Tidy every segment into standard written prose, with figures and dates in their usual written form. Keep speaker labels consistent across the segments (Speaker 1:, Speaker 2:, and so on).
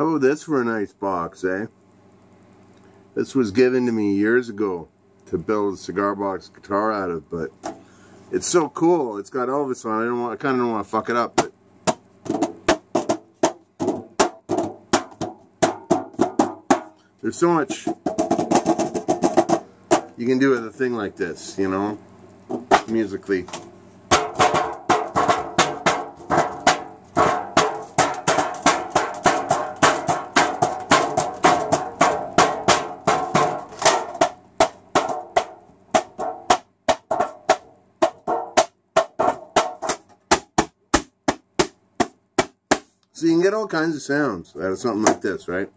Speaker 1: How about this for a nice box, eh? This was given to me years ago to build a cigar box guitar out of, but it's so cool. It's got Elvis on it. I kind of don't want to fuck it up, but there's so much you can do with a thing like this, you know, musically. So you can get all kinds of sounds out of something like this, right?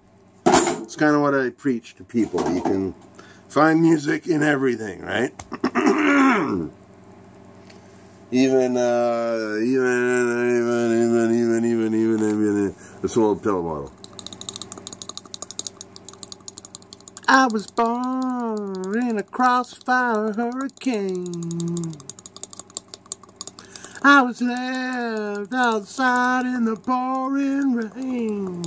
Speaker 1: It's kind of what I preach to people. You can find music in everything, right? even this old pill bottle. I was born in a crossfire hurricane. I was left outside in the pouring rain.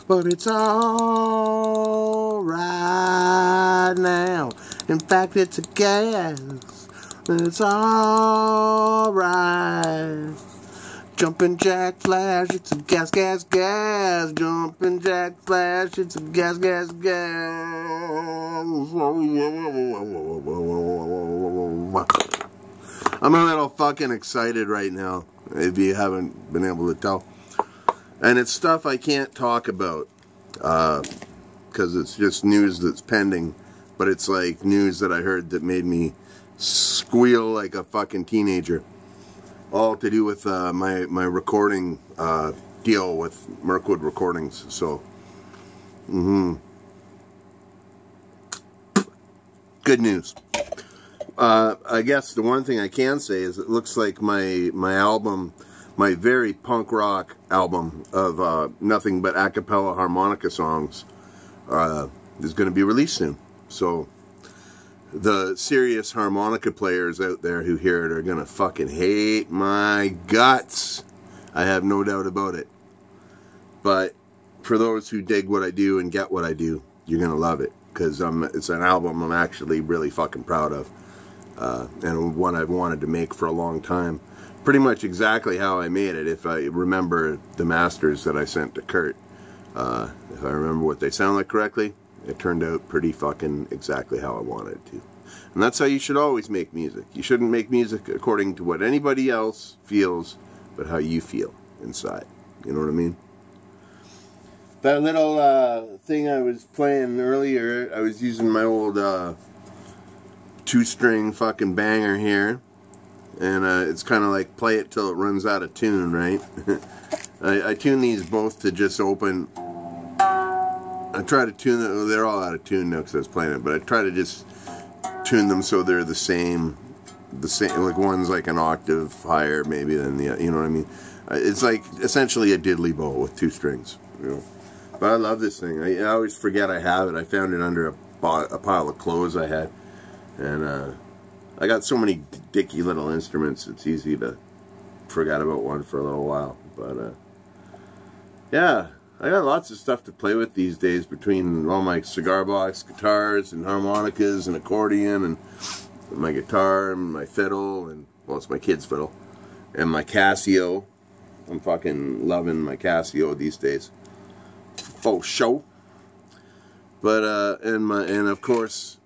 Speaker 1: But it's all right now. In fact, it's a gas. It's all right. Jumping Jack Flash, it's a gas, gas, gas. Jumping Jack Flash, it's a gas, gas, gas. I'm a little fucking excited right now, if you haven't been able to tell. And it's stuff I can't talk about, because it's just news that's pending. But it's like news that I heard that made me squeal like a fucking teenager. All to do with my recording deal with Mirkwood Recordings. So, good news. I guess the one thing I can say is it looks like my album, my very punk rock album of nothing but a cappella harmonica songs, is going to be released soon. So the serious harmonica players out there who hear it are going to fucking hate my guts. I have no doubt about it. But for those who dig what I do and get what I do, you're going to love it. Because it's an album I'm actually really fucking proud of. And one I've wanted to make for a long time. Pretty much exactly how I made it, if I remember the masters that I sent to Kurt. If I remember what they sound like correctly, it turned out pretty fucking exactly how I wanted it to. And that's how you should always make music. You shouldn't make music according to what anybody else feels, but how you feel inside. You know what I mean? That little thing I was playing earlier, I was using my old 2-string fucking banger here. And it's kind of like play it till it runs out of tune, right? I tune these both to just open. I try to tune them. They're all out of tune now because I was playing it. But I try to just tune them so they're the same. Like one's like an octave higher maybe than the other. You know what I mean? It's like essentially a diddly bow with 2 strings. You know? But I love this thing. I always forget I have it. I found it under a pile of clothes I had. And I got so many dicky little instruments, it's easy to forget about one for a little while. But, yeah, I got lots of stuff to play with these days between all my cigar box guitars and harmonicas and accordion and my guitar and my fiddle and, well, it's my kid's fiddle, and my Casio. I'm fucking loving my Casio these days. Faux show. But, and of course,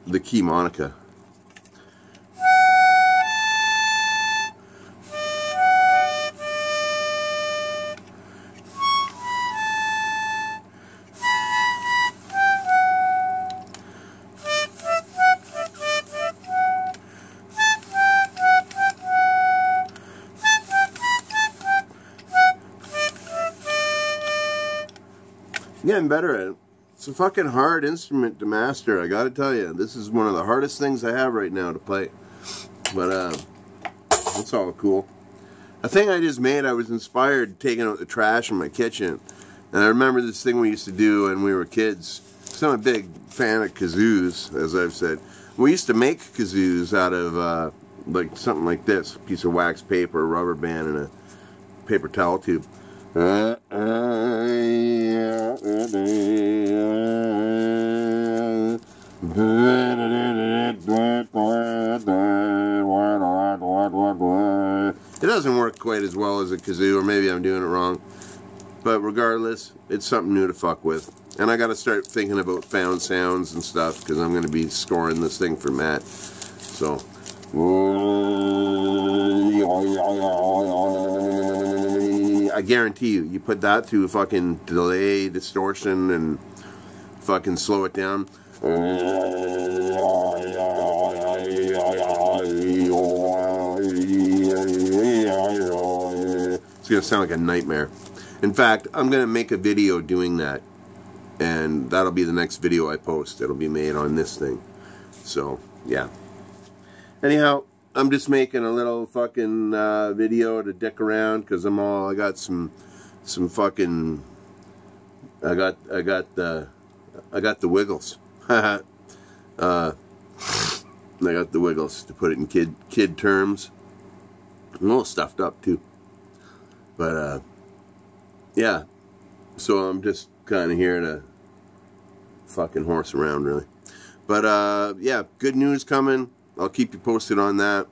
Speaker 1: the key monica. Getting better at it. It's a fucking hard instrument to master, I gotta tell you. This is one of the hardest things I have right now to play. But, it's all cool. A thing I just made, I was inspired taking out the trash in my kitchen. And I remember this thing we used to do when we were kids. So I'm a big fan of kazoos, as I've said. We used to make kazoos out of, like, something like this. A piece of wax paper, a rubber band, and a paper towel tube. It doesn't work quite as well as a kazoo, or maybe I'm doing it wrong. But regardless, it's something new to fuck with. And I got to start thinking about found sounds and stuff, because I'm going to be scoring this thing for Matt. So, I guarantee you, you put that through fucking delay, distortion, and fucking slow it down. It's going to sound like a nightmare. In fact, I'm going to make a video doing that. And that'll be the next video I post. It'll be made on this thing. So, yeah. Anyhow, I'm just making a little fucking video to dick around, because I got some fucking, I got the wiggles. I got the wiggles, to put it in kid terms. I'm a little stuffed up too. But yeah. So I'm just kind of here to fucking horse around, really. But yeah, good news coming. I'll keep you posted on that.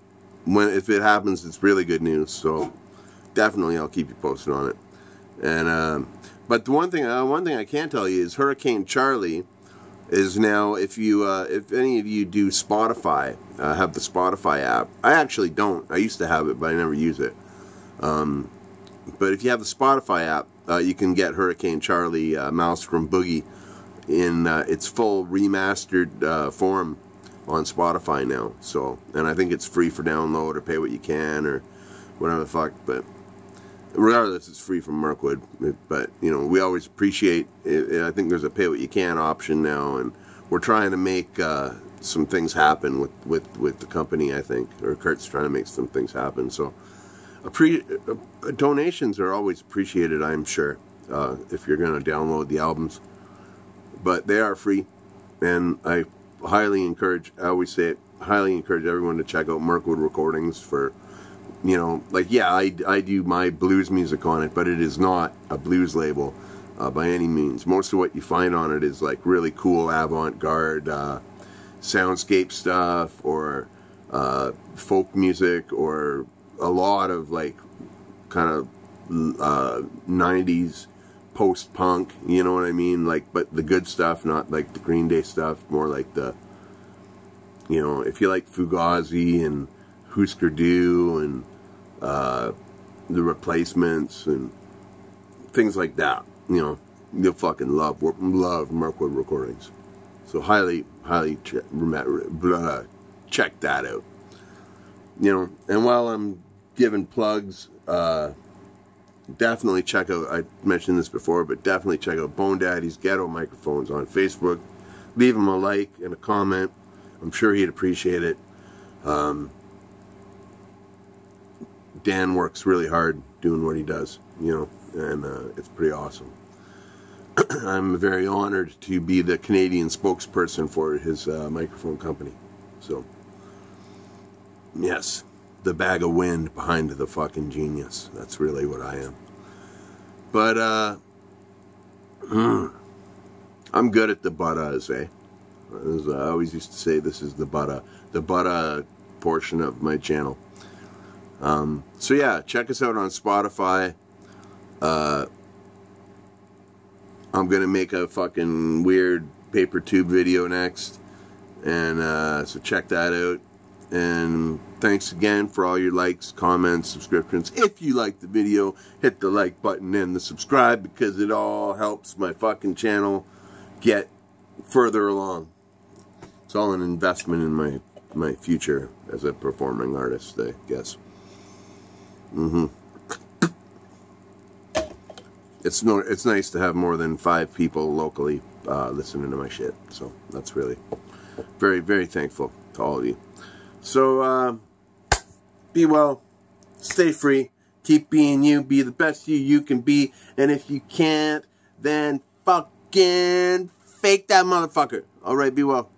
Speaker 1: If it happens, it's really good news. So definitely, I'll keep you posted on it. And but the one thing I can tell you is Hurricane Charlie is now. If any of you do Spotify, have the Spotify app. I actually don't. I used to have it, but I never use it. But if you have the Spotify app, you can get Hurricane Charlie, Maelstrom Boogie in its full remastered form on Spotify now. So, and I think it's free for download, or pay what you can, or whatever the fuck. But regardless, it's free from Mirkwood. But you know, we always appreciate it. I think there's a pay what you can option now, and we're trying to make some things happen with the company. I think, or Kurt's trying to make some things happen. So, donations are always appreciated, I'm sure, if you're going to download the albums. But they are free, and I highly encourage, I always say it, highly encourage everyone to check out Mirkwood Recordings for, you know, like, yeah, I do my blues music on it, but it is not a blues label by any means. Most of what you find on it is like really cool avant-garde soundscape stuff, or folk music, or a lot of like kind of 90s post-punk, you know what I mean? Like, but the good stuff, not like the Green Day stuff, more like the, you know, if you like Fugazi and Husker Du and the Replacements and things like that, you know, you'll fucking love Mirkwood Recordings. So highly check that out. You know, and while I'm giving plugs, definitely check out, I mentioned this before, but definitely check out Bone Daddy's Ghetto Microphones on Facebook. Leave him a like and a comment. I'm sure he'd appreciate it. Dan works really hard doing what he does, you know, and it's pretty awesome. I'm very honored to be the Canadian spokesperson for his microphone company. So, yes. The bag of wind behind the fucking genius. That's really what I am. But, I'm good at the buttas, eh? As I always used to say, this is the butta portion of my channel. So yeah, check us out on Spotify. I'm gonna make a fucking weird paper tube video next. And, so check that out. And thanks again for all your likes, comments, subscriptions. If you like the video, hit the like button and the subscribe, because it all helps my fucking channel get further along. It's all an investment in my future as a performing artist, I guess. It's nice to have more than 5 people locally listening to my shit. So that's really very, very thankful to all of you. So, be well, stay free, keep being you, be the best you can be, and if you can't, then fucking fake that motherfucker. Alright, be well.